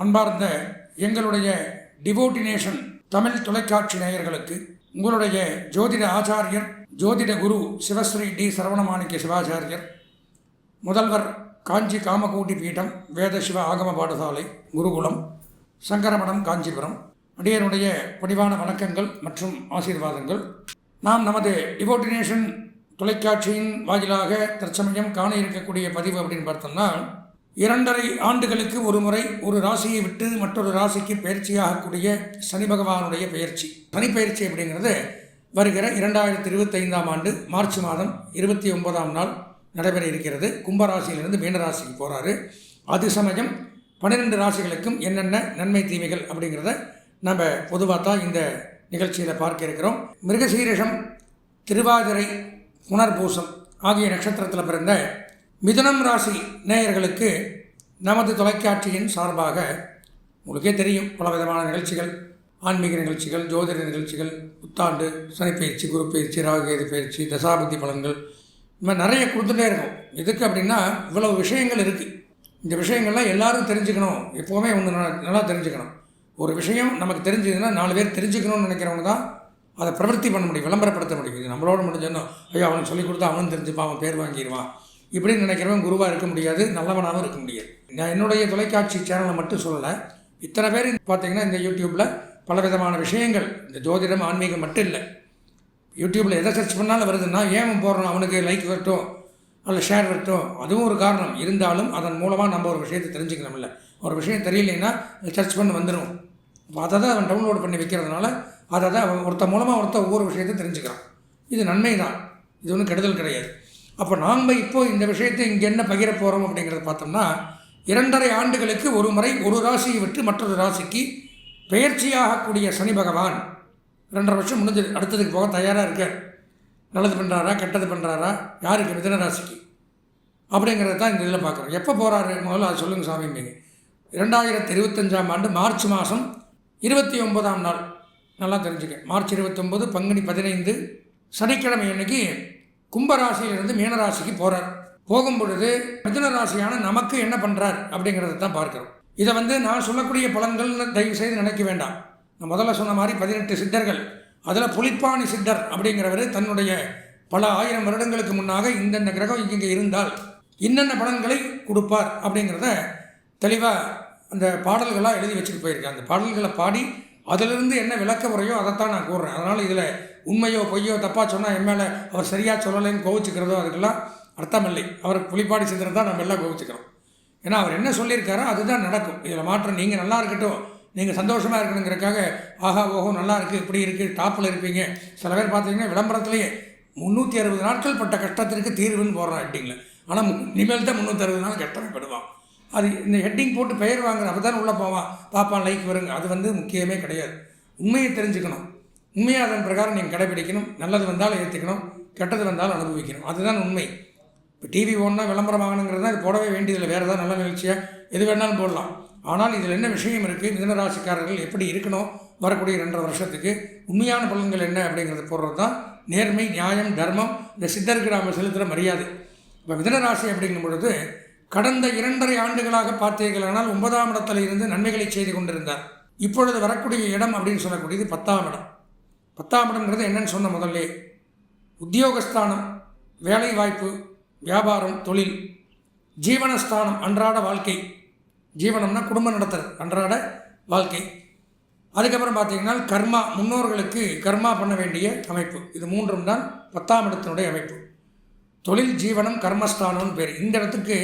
அன்பார்ந்த எங்களுடைய டிவோட்டினேஷன் தமிழ் தொலைக்காட்சி நேயர்களுக்கு உங்களுடைய ஜோதிட ஆச்சாரியர் ஜோதிட குரு சிவஸ்ரீ டி சரவணமாணிக்க சிவாச்சாரியர், முதல்வர் காஞ்சி காமகோட்டி பீடம் வேத சிவ ஆகம பாடசாலை குருகுலம் சங்கரமடம் காஞ்சிபுரம் அடியனுடைய பணிவான வணக்கங்கள் மற்றும் ஆசீர்வாதங்கள். நாம் நமது டிவோட்டினேஷன் தொலைக்காட்சியின் வாயிலாக தற்சமயம் காண இருக்கக்கூடிய பதிவு அப்படின்னு பார்த்தோம்னா, 2.5 ஆண்டுகளுக்கு ஒரு முறை ஒரு ராசியை விட்டு மற்றொரு ராசிக்கு பயிற்சியாகக்கூடிய சனி பகவானுடைய பயிற்சி. சனி பயிற்சி அப்படிங்கிறது வருகிற 2025ஆம் ஆண்டு மார்ச் மாதம் 29ஆம் நாள் நடைபெற இருக்கிறது. கும்பராசியிலிருந்து மீனராசிக்கு போகிறாரு. அது சமயம் 12 ராசிகளுக்கும் என்னென்ன நன்மை தீமைகள் அப்படிங்கிறத நம்ம பொதுவாக தான் இந்த நிகழ்ச்சியில் பார்க்க இருக்கிறோம். மிருகசீரிஷம், திருவாதிரை, புனர்பூசம் ஆகிய நட்சத்திரத்தில் பிறந்த மிதுனம் ராசி நேயர்களுக்கு நமது தொலைக்காட்சியின் சார்பாக உங்களுக்கே தெரியும், பல விதமான நிகழ்ச்சிகள், ஆன்மீக நிகழ்ச்சிகள், ஜோதிட நிகழ்ச்சிகள், புத்தாண்டு, சனிப்பயிற்சி, குரு பயிற்சி, ராகுகேது பயிற்சி, தசாபுத்தி பலன்கள், இந்த மாதிரி நிறைய கொடுத்துட்டே இருக்கும். எதுக்கு அப்படின்னா இவ்வளவு விஷயங்கள் இருக்குது. இந்த விஷயங்கள்லாம் எல்லாரும் தெரிஞ்சுக்கணும். எப்போவுமே ஒன்று நல்லா தெரிஞ்சுக்கணும். ஒரு விஷயம் நமக்கு தெரிஞ்சதுன்னா 4 பேர் தெரிஞ்சுக்கணும்னு நினைக்கிறவங்க தான் அதை பிரவர்த்தி பண்ண முடியும், விளம்பரப்படுத்த முடியும். இது நம்மளோட முடிஞ்சோன்னா ஐயோ அவனுக்கு சொல்லிக் கொடுத்தா அவனும் தெரிஞ்சுப்பான், அவன் பேர் வாங்கிடுவான் இப்படின்னு நினைக்கிறவன் குருவாக இருக்க முடியாது, நல்லவனாகவும் இருக்க முடியாது. நான் என்னுடைய தொலைக்காட்சி சேனலை மட்டும் சொல்லலை, இத்தனை பேர் பார்த்தீங்கன்னா இந்த யூடியூப்பில் பலவிதமான விஷயங்கள், இந்த ஜோதிடம் ஆன்மீகம் மட்டும் இல்லை, யூடியூப்பில் எதை சர்ச் பண்ணாலும் வருதுன்னா ஏன் போடுறோம், அவனுக்கு லைக் வரட்டும் அல்ல ஷேர் வரட்டும், அதுவும் ஒரு காரணம். இருந்தாலும் அதன் மூலமாக நம்ம ஒரு விஷயத்தை தெரிஞ்சுக்கணும். இல்லை ஒரு விஷயம் தெரியலைன்னா சர்ச் பண்ணி வந்துடும். அதை தான் அவன் டவுன்லோட் பண்ணி வைக்கிறதுனால அதை தான் ஒருத்த மூலமாக ஒவ்வொரு விஷயத்தை தெரிஞ்சுக்கிறான். இது நன்மை தான், இது ஒன்றும் கெடுதல் கிடையாது. அப்போ நாம் இப்போது இந்த விஷயத்தை இங்கே என்ன பகிர போகிறோம் அப்படிங்கிறத பார்த்தோம்னா, 2.5 ஆண்டுகளுக்கு ஒரு முறை ஒரு ராசியை விட்டு மற்றொரு ராசிக்கு பெயர்ச்சியாகக்கூடிய சனி பகவான் 2.5 வருஷம் முடிஞ்சது, அடுத்ததுக்கு போக தயாராக இருக்கார். நல்லது பண்ணுறாரா கெட்டது பண்ணுறாரா, யாருக்கு? மிதுன ராசிக்கு அப்படிங்கிறத தான் இந்த இதில் பார்க்குறோம். எப்போ போகிறாரு முதல்ல அது சொல்லுங்கள் சாமிங்க. 2025ஆம் ஆண்டு மார்ச் மாதம் 29ஆம் நாள், நல்லா தெரிஞ்சுக்க, மார்ச் 29 பங்குனி 15 சனிக்கிழமை அன்னைக்கு கும்பராசியிலிருந்து மீனராசிக்கு போகிறார். போகும் பொழுது மிதுன ராசியான நமக்கு என்ன பண்ணுறார் அப்படிங்கிறத தான் பார்க்குறோம். இதை நான் சொல்லக்கூடிய பலன்கள்னு தயவு செய்து நினைக்க வேண்டாம். நான் முதல்ல சொன்ன மாதிரி 18 சித்தர்கள், அதில் புலிப்பாணி சித்தர் அப்படிங்கிறவர் தன்னுடைய பல 1000 வருடங்களுக்கு முன்னாக இந்தந்த கிரகம் இங்கே இருந்தால் இன்னென்ன பலன்களை கொடுப்பார் அப்படிங்கிறத தெளிவாக அந்த பாடல்களாக எழுதி வச்சுட்டு போயிருக்கேன். அந்த பாடல்களை பாடி அதிலிருந்து என்ன விளக்க முறையோ அதைத்தான் நான் கூறுறேன். அதனால் இதில் உண்மையோ பொய்யோ தப்பாக சொன்னால் என் மேலே அவர் சரியாக சொல்லலைன்னு கோவிச்சுக்கிறதோ அதுக்கெல்லாம் அர்த்தம் இல்லை. அவருக்கு புலிப்பாடி சிந்தனை தான் நம்ம எல்லாம் கோவிச்சுக்கிறோம். ஏன்னா அவர் என்ன சொல்லியிருக்காரோ அதுதான் நடக்கும். இதில் மாற்றம் நீங்கள் நல்லா இருக்கட்டும், நீங்கள் சந்தோஷமாக இருக்கணுங்கிறக்காக ஆஹா ஓஹோ நல்லா இருக்குது இப்படி இருக்குது டாப்பில் இருப்பீங்க. சில பேர் பார்த்தீங்கன்னா விளம்பரத்துலேயே 360 நாட்கள் பட்ட கஷ்டத்திற்கு தீர்வுன்னு போடுறான் ஹெட்டிங்கில். ஆனால் இனிமேல் தான் 360 நாள் கஷ்டப்படுவான். அது இந்த ஹெட்டிங் போட்டு பெயர் வாங்குற அப்போ தான் உள்ளே போவான், பாப்பான் லைக் வருங்க. அது முக்கியமே கிடையாது. உண்மையை தெரிஞ்சுக்கணும், உண்மையை அதன் பிரகாரம் நீங்கள் கடைபிடிக்கணும். நல்லது வந்தாலும் ஏற்றுக்கணும், கெட்டது வந்தாலும் அனுபவிக்கணும். அதுதான் உண்மை. இப்போ டிவி ஓடனா விளம்பரம் வாங்கணுங்கிறது தான் இது போடவே வேண்டியதில்லை. வேறு ஏதாவது நல்ல நிகழ்ச்சியாக எது வேணாலும் போடலாம். ஆனால் இதில் என்ன விஷயம் இருக்குது, மிதுன ராசிக்காரர்கள் எப்படி இருக்கணும் வரக்கூடிய 2.5 வருஷத்துக்கு உண்மையான பலன்கள் என்ன அப்படிங்கிறத போடுறது தான் நேர்மை, நியாயம், தர்மம், இந்த சித்தருக்கு நாம் செலுத்துகிற மரியாதை. இப்போ மிதுன ராசி அப்படிங்கும் பொழுது கடந்த 2.5 ஆண்டுகளாக பார்த்தீர்களானால் 9ஆம் இடத்துல இருந்து நன்மைகளை செய்து கொண்டிருந்தார். இப்பொழுது வரக்கூடிய இடம் அப்படின்னு சொல்லக்கூடியது 10ஆம் இடம். 10ஆம் இடம்ங்கிறது என்னன்னு சொன்ன முதல்ல உத்தியோகஸ்தானம், வேலை வாய்ப்பு, வியாபாரம், தொழில், ஜீவனஸ்தானம், அன்றாட வாழ்க்கை. ஜீவனம்னா குடும்பம் நடத்துறது, அன்றாட வாழ்க்கை. அதுக்கப்புறம் பார்த்தீங்கன்னா கர்மா, முன்னோர்களுக்கு கர்மா பண்ண வேண்டிய அமைப்பு. இது 3ம் தான் 10ஆம் இடத்தினுடைய அமைப்பு. தொழில், ஜீவனம், கர்மஸ்தானம்னு பேர். இந்த இடத்துக்கு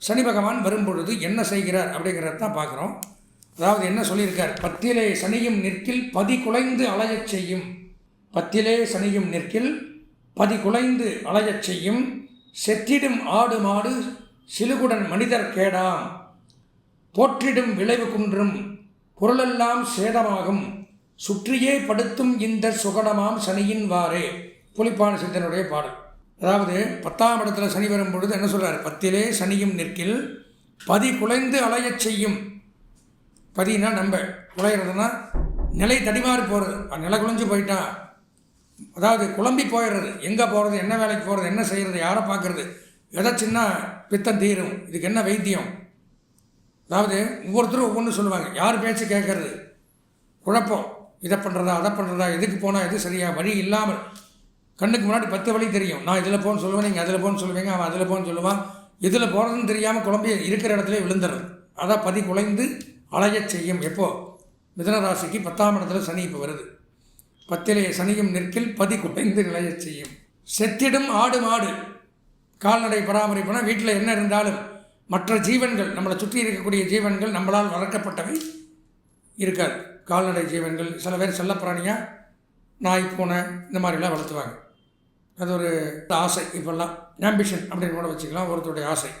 சனி பகவான் வரும்பொழுது என்ன செய்கிறார் அப்படிங்கிறத தான் பார்க்குறோம். அதாவது என்ன சொல்லியிருக்கார், 10லே சனியும் நிற்கில் பதி குலைந்து அலையச் செய்யும். 10லே சனியும் நிற்கில் பதி குலைந்து அலையச் செய்யும். செற்றிடும் ஆடு மாடு சிலுகுடன் மனிதர் கேடாம். போற்றிடும் விளைவு குன்றும் பொருளெல்லாம் சேதமாகும். சுற்றியே படுத்தும் இந்த சுகடமாம் சனியின் வாரே. புலிப்பாணி சித்தனுடைய பாடல். அதாவது 10ஆம் இடத்துல சனி வரும் பொழுது என்ன சொல்கிறார், 10லே சனியும் நிற்கில் பதி குலைந்து அலையச் செய்யும். பதினா நம்ம குலைகிறதுனா நிலை தடிமாறி போகிறது, நிலை குலைஞ்சு போயிட்டா, அதாவது குழம்பி போயிடுறது, எங்கே போகிறது, என்ன வேலைக்கு போகிறது, என்ன செய்கிறது, யாரை பார்க்குறது, எதை சின்ன பித்தம் தீரும், இதுக்கு என்ன வைத்தியம், அதாவது ஒவ்வொருத்தரும் ஒவ்வொன்று சொல்லுவாங்க. யார் பேச்சு கேட்கறது? குழப்பம். இதை பண்ணுறதா அதை பண்ணுறதா, எதுக்கு போனால் எது சரியா, வழி இல்லாமல் கண்ணுக்கு முன்னாடி 10 வழி தெரியும். நான் இதில் போன்னு சொல்லுவேன், நீங்கள் அதில் போன்னு சொல்லுவீங்க, அவன் அதில் போன்னு சொல்லுவான். இதில் போகிறதுன்னு தெரியாமல் குழம்பி இருக்கிற இடத்துல விழுந்துடுறது. அதான் பதி குலைந்து அலையச் செய்யும். எப்போது? மிதுன ராசிக்கு 10ஆம் இடத்துல சனி இப்போ வருது. 10லே சனியும் நிற்கில் பதி குலைந்து நிலையச் செய்யும். செத்திடும் ஆடு மாடு கால்நடை பராமரிப்புனா வீட்டில் என்ன இருந்தாலும் மற்ற ஜீவன்கள், நம்மளை சுற்றி இருக்கக்கூடிய ஜீவன்கள் நம்மளால் வளர்க்கப்பட்டவை இருக்காது. கால்நடை ஜீவன்கள், சில பேர் செல்லப்பிராணியாக நாய் பூனை இந்த மாதிரிலாம் வளர்த்துவாங்க. அது ஒரு ஆசை. இப்போல்லாம் ஆம்பிஷன் அப்படின்னு கூட வச்சுக்கலாம், ஒருத்தருடைய ஆசை.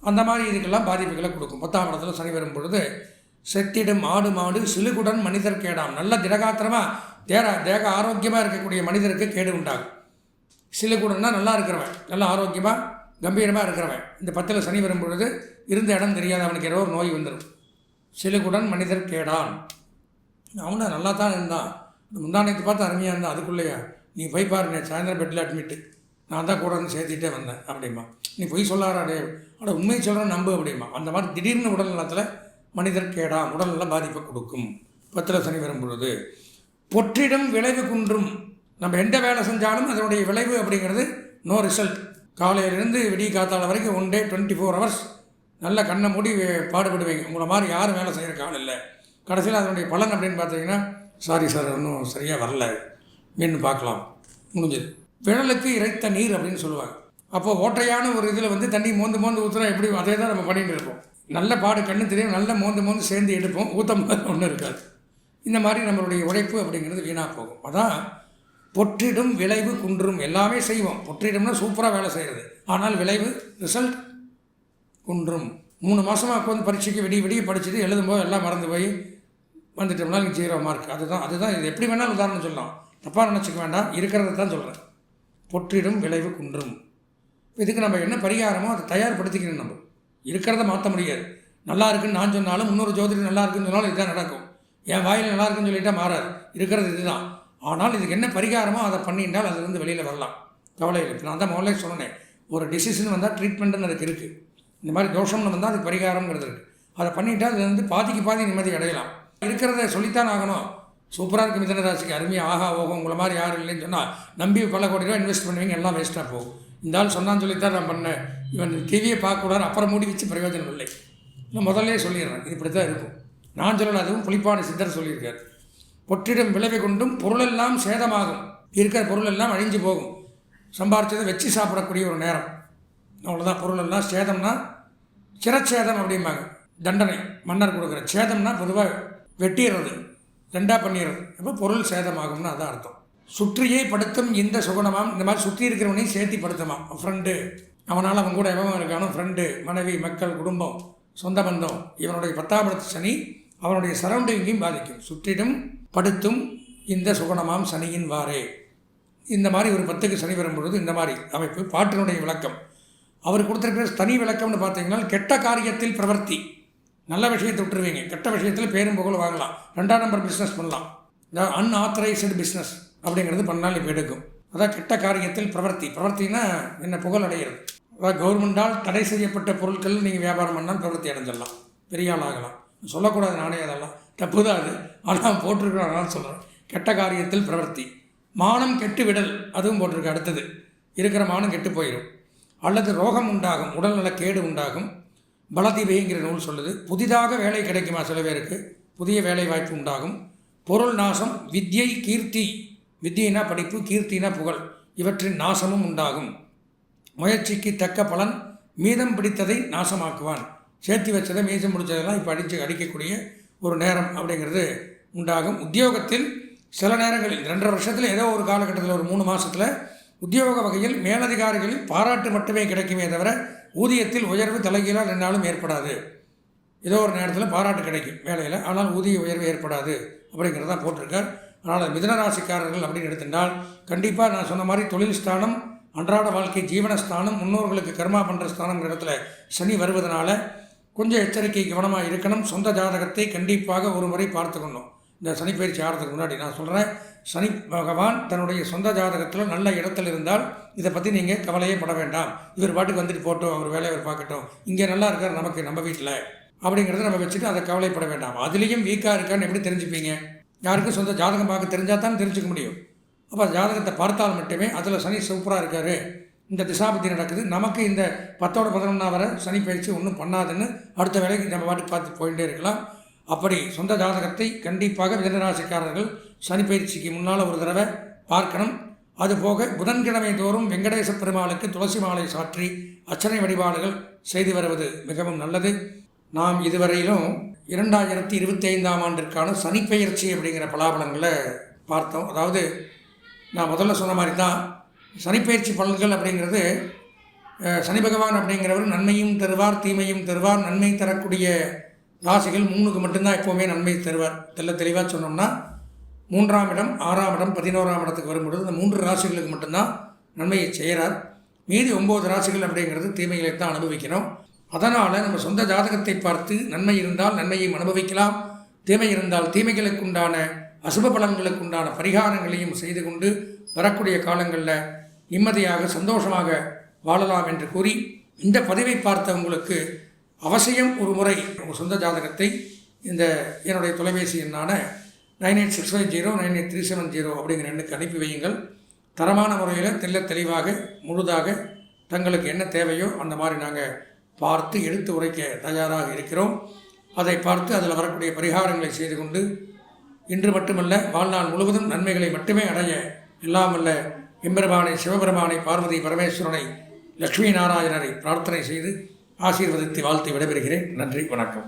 அந்த மாதிரி இதுக்கெல்லாம் பாதிப்புகளை கொடுக்கும். 10ஆம் இடத்துல சனி வரும் பொழுது செத்திடும் ஆடு மாடு சிலுகுடன் மனிதர் கேடாம். நல்ல திடகாத்திரமாக தேக ஆரோக்கியமாக இருக்கக்கூடிய மனிதருக்கு கேடு உண்டாகும். சிலுகுடன்னா நல்லா இருக்கிறவன், நல்லா ஆரோக்கியமாக கம்பீரமாக இருக்கிறவன். இந்த 10ல் சனி வரும் பொழுது இருந்த இடம் தெரியாத அவனுக்கு ஏதோ ஒரு நோய் வந்துடும். சிலுகுடன் மனிதர் கேடான். அவனை நல்லா தான் இருந்தான், முந்தானத்தை பார்த்து அருமையாக இருந்தான், அதுக்குள்ளேயா நீ போய் பாருங்க, சாயந்தரம் பெட்டில் அட்மிட்டு, நான் தான் கூட வந்து சேர்த்திட்டே வந்தேன் அப்படிமா. நீ பொய் சொல்லாராடே, அட உண்மையை சொல்கிறேன் நம்பு அப்படிமா. அந்த மாதிரி திடீர்னு உடல் நலத்தில் மனிதர் கேடாம், உடல்நலம் பாதிப்பை கொடுக்கும் 10ல் சனி வரும் பொழுது. பொற்றிடம் விளைவு குன்றும். நம்ம எந்த வேலை செஞ்சாலும் அதனுடைய விளைவு அப்படிங்கிறது நோ ரிசல்ட். காலையிலேருந்து விடிய காத்தால வரைக்கும் 1 டே 24 ஹவர்ஸ் நல்ல கண்ணை மூடி பாடுபடுவீங்க. உங்களை மாதிரி யாரும் வேலை செய்கிற காலம் இல்லை. கடைசியில் அதனுடைய பலன் அப்படின்னு பார்த்தீங்கன்னா, சாரி சார் இன்னும் சரியாக வரல, மீன் பார்க்கலாம், முடிஞ்சது. விழலுக்கு இறைத்த நீர் அப்படின்னு சொல்லுவாங்க. அப்போது ஓட்டையான ஒரு இதில் வந்து தண்ணி மோந்து ஊற்றுனா எப்படி, அதே தான் நம்ம பண்ணிகிட்டு இருப்போம். நல்ல பாடு கண்ணு தெரியும், நல்ல மோந்து சேர்ந்து எடுப்போம், ஊற்றம் ஒன்றும் இருக்காது. இந்த மாதிரி நம்மளுடைய உழைப்பு அப்படிங்கிறது வீணாக போகும். அதான் பொற்றிடும் விளைவு குன்றும். எல்லாமே செய்வோம், பொற்றிடும்னா சூப்பராக வேலை செய்கிறது, ஆனால் விளைவு ரிசல்ட் குன்றும். 3 மாதமாக உட்காந்து பரீட்சைக்கு விடிய படிச்சுட்டு எழுதும்போது எல்லாம் மறந்து போய் வந்துட்டோம்னா 0 மார்க். அதுதான் இது. எப்படி வேணாலும் உதாரணம் சொல்லலாம், தப்பாக நினச்சிக்க வேண்டாம், இருக்கிறத தான் சொல்கிறேன். பொற்றிடும் விளைவு குன்றும். இதுக்கு நம்ம என்ன பரிகாரமோ அதை தயார்படுத்திக்கணும். நம்ம இருக்கிறத மாற்ற முடியாது. நல்லா இருக்குன்னு நான் சொன்னாலும், இன்னொரு ஜோதிடர் நல்லா இருக்குன்னு சொன்னாலும் இதுதான் நடக்கும். என் வாயில் நல்லா இருக்குன்னு சொல்லிட்டால் மாறாது. இருக்கிறது இதுதான். ஆனால் இதுக்கு என்ன பரிகாரமோ அதை பண்ணிட்டால் அதுலேருந்து வெளியில் வரலாம், கவலை இல்லை. நான் தான் முதல்ல சொன்னேன், ஒரு டிசிஷன் வந்தால் ட்ரீட்மெண்ட்டுன்னு அதுக்கு இருக்குது. இந்த மாதிரி தோஷம்னு வந்தால் அதுக்கு பரிகாரங்கிறது இருக்குது. அதை பண்ணிவிட்டால் அது வந்து பாதிக்கு நிம்மதி அடையலாம். இருக்கிறத சொல்லித்தான் ஆகணும். சூப்பராக இருக்குது மிதுன ராசிக்கு, அருமையாக ஆகா ஓகம், உங்களை மாதிரி யாரும் இல்லைன்னு சொன்னால் நம்பி பல கோடி ரூபா இன்வெஸ்ட் பண்ணுவீங்க, எல்லாம் வேஸ்ட்டாக போகும். இந்த ஆள் சொன்னான்னு சொல்லித்தான் நான் பண்ணேன், இவன் டிவியை பார்க்கக்கூடாது, அப்புறம் மூடி வச்சு பிரயோஜனம் இல்லை. நான் முதல்ல சொல்லிடுறேன், இது இப்படி தான் இருக்கும். நான் சொல்லலை, அதுவும் புலிப்பாணி சித்தர் சொல்லியிருக்கார். பொற்றிடம் விளைவை கொண்டும் பொருளெல்லாம் சேதமாகும். இருக்கிற பொருள் எல்லாம் அழிஞ்சு போகும். சம்பாரிச்சதை வச்சு சாப்பிடக்கூடிய ஒரு நேரம், அவ்வளோதான். பொருளெல்லாம் சேதம்னா சிரச்சேதம் அப்படிம்பாங்க, தண்டனை மன்னர் கொடுக்குற. சேதம்னா பொதுவாக வெட்டிடுறது, 2ஆக பண்ணிடுறது. அப்போ பொருள் சேதமாகும்னு அதான் அர்த்தம். சுற்றியே படுத்தும் இந்த சுகுணமாம். இந்த மாதிரி சுற்றி இருக்கிறவனையும் சேர்த்தி படுத்துமா. ஃப்ரெண்டு, அவனால் அவன் கூட எவன் இருக்கானோ, ஃப்ரெண்டு, மனைவி, மக்கள், குடும்பம், சொந்த பந்தம். இவனுடைய 10ஆம் இடத்து சனி அவனுடைய சரௌண்டிங்கையும் பாதிக்கும். சுற்றிடும் படுத்தும் இந்த சுகுணமாம் சனியின் வாரே. இந்த மாதிரி ஒரு 10க்கு சனி வரும்பொழுது இந்த மாதிரி அமைப்பு. பாட்டினுடைய விளக்கம் அவர் கொடுத்துருக்கிற தனி விளக்கம்னு பார்த்தீங்கன்னா, கெட்ட காரியத்தில் பிரவர்த்தி. நல்ல விஷயத்தை விட்டுருவீங்க, கெட்ட விஷயத்தில் பேரும் புகழ் வாங்கலாம், 2ஆம் நம்பர் பிஸ்னஸ் பண்ணலாம். அன்ஆத்தரைஸ்டு பிஸ்னஸ் அப்படிங்கிறது பண்ணால் இப்போ எடுக்கும். அதான் கெட்ட காரியத்தில் பிரவர்த்தினா என்ன, புகழ் அடைகிறது. அதாவது கவர்மெண்டால் தடை செய்யப்பட்ட பொருட்கள் நீங்கள் வியாபாரம் பண்ணால் பிரவர்த்தி அடைஞ்சிடலாம், பெரிய ஆள் ஆகலாம். சொல்லக்கூடாது, நானே அதெல்லாம் தப்பு தான் அது, ஆனால் போட்டிருக்கிறோம், அதனால் சொல்கிறேன். கெட்ட காரியத்தில் பிரவர்த்தி. மானம் கெட்டு விடல், அதுவும் போட்டிருக்கு. அடுத்தது இருக்கிற மானம் கெட்டு போயிடும். அல்லது ரோகம் உண்டாகும், உடல்நல கேடு உண்டாகும். பலதீபைங்கிற நூல் சொல்லுது. புதிதாக வேலை கிடைக்குமா சில பேருக்கு, புதிய வேலை வாய்ப்பு உண்டாகும். பொருள் நாசம். வித்யை கீர்த்தி, வித்தியினா படிப்பு, கீர்த்தினா புகழ், இவற்றின் நாசமும் உண்டாகும். முயற்சிக்கு தக்க பலன். மீதம் பிடித்ததை நாசமாக்குவான். சேர்த்தி வச்சதை மீதம் முடித்ததெல்லாம் இப்போ அடிக்கக்கூடிய ஒரு நேரம் அப்படிங்கிறது உண்டாகும். உத்தியோகத்தில் சில நேரங்களில் 2.5 வருஷத்தில் ஏதோ ஒரு காலகட்டத்தில் ஒரு 3 மாதத்தில் உத்தியோக வகையில் மேலதிகாரிகளில் பாராட்டு மட்டுமே கிடைக்குமே தவிர ஊதியத்தில் உயர்வு தலைகீழால் என்னாலும் ஏற்படாது. ஏதோ ஒரு நேரத்தில் பாராட்டு கிடைக்கும் வேலையில், ஆனால் ஊதிய உயர்வு ஏற்படாது அப்படிங்கிறதான் போட்டிருக்கார். அதனால் மிதுனராசிக்காரர்கள் அப்படின்னு எடுத்துட்டால் கண்டிப்பாக நான் சொன்ன மாதிரி தொழில் ஸ்தானம், அன்றாட வாழ்க்கை ஜீவனஸ்தானம், முன்னோர்களுக்கு கர்மா பண்ணுற ஸ்தானங்கிற இடத்துல சனி வருவதனால கொஞ்சம் எச்சரிக்கை, கவனமாக இருக்கணும். சொந்த ஜாதகத்தை கண்டிப்பாக ஒரு முறை பார்த்துக்கணும். இந்த சனிப்பயிற்சி ஆகிறதுக்கு முன்னாடி நான் சொல்கிறேன், சனி பகவான் தன்னுடைய சொந்த ஜாதகத்தில் நல்ல இடத்துல இருந்தால் இதை பற்றி நீங்கள் கவலையே பட வேண்டாம். இவர் பாட்டுக்கு வந்துட்டு போட்டோம், அவர் வேலையை அவர் பார்க்கட்டும், இங்கே நல்லா இருக்கார் நமக்கு, நம்ம வீட்டில் அப்படிங்கிறத நம்ம வச்சுட்டு அதை கவலைப்பட வேண்டாம். அதுலேயும் வீக்காக இருக்கான்னு எப்படி தெரிஞ்சுப்பீங்க? யாருக்கும் சொந்த ஜாதகம் பார்க்க தெரிஞ்சால் தான் தெரிஞ்சுக்க முடியும். அப்போ ஜாதகத்தை பார்த்தால் மட்டுமே அதில் சனி சூப்பராக இருக்கார், இந்த திசாபுத்தி நடக்குது, நமக்கு இந்த 10ஓட 11 வரை சனி பயிற்சி ஒன்றும் பண்ணாதுன்னு அடுத்த வேலைக்கு நம்ம பாட்டு பார்த்து போயிட்டே இருக்கலாம். அப்படி சொந்த ஜாதகத்தை கண்டிப்பாக மிதனராசிக்காரர்கள் சனி பயிற்சிக்கு முன்னால் ஒரு தடவை பார்க்கணும். அதுபோக புதன்கிழமை தோறும் வெங்கடேச பெருமாளுக்கு துளசி மாலை சாற்றி அர்ச்சனை வழிபாடுகள் செய்து வருவது மிகவும் நல்லது. நாம் இதுவரையிலும் 2025ஆம் ஆண்டிற்கான சனிப்பெயர்ச்சி அப்படிங்கிற பலாபலங்களை பார்த்தோம். அதாவது நான் முதல்ல சொன்ன மாதிரி தான் சனிப்பெயர்ச்சி பலன்கள் அப்படிங்கிறது சனி பகவான் அப்படிங்கிறவர் நன்மையும் தருவார் தீமையும் தருவார். நன்மை தரக்கூடிய ராசிகள் 3க்கு மட்டும்தான் எப்போவுமே நன்மை தருவார். தெளிவாக சொன்னோம்னா 3ஆம் இடம் 6ஆம் இடம் 11ஆம் இடத்துக்கு வரும்பொழுது இந்த 3 ராசிகளுக்கு மட்டும்தான் நன்மையை செய்கிறார். மீதி 9 ராசிகள் அப்படிங்கிறது தீமைகளை தான் அனுபவிக்கிறோம். அதனால் நம்ம சொந்த ஜாதகத்தை பார்த்து நன்மை இருந்தால் நன்மையும் அனுபவிக்கலாம், தீமை இருந்தால் தீமைகளுக்கு உண்டான அசுப பலன்களுக்கு உண்டான பரிகாரங்களையும் செய்து கொண்டு வரக்கூடிய காலங்களில் நிம்மதியாக சந்தோஷமாக வாழலாம் என்று கூறி, இந்த பதிவை பார்த்த உங்களுக்கு அவசியம் ஒரு முறை உங்கள் சொந்த ஜாதகத்தை இந்த என்னுடைய தொலைபேசி எண்ணான 9865098370 அப்படிங்கிற எண்ணுக்கு அனுப்பி வையுங்கள். தரமான முறையில் தெளிவாக முழுதாக தங்களுக்கு என்ன தேவையோ அந்த மாதிரி நாங்கள் பார்த்து எடுத்து உரைக்க தயாராக இருக்கிறோம். அதை பார்த்து அதில் வரக்கூடிய பரிகாரங்களை செய்து கொண்டு இன்று மட்டுமல்ல வாழ்நாள் முழுவதும் நன்மைகளை மட்டுமே அடைய எல்லாம் வல்ல எம்பெருமானை சிவபெருமானை பார்வதி பரமேஸ்வரனை லட்சுமி நாராயணரை பிரார்த்தனை செய்து ஆசீர்வதித்து வாழ்த்து விடைபெறுகிறேன். நன்றி, வணக்கம்.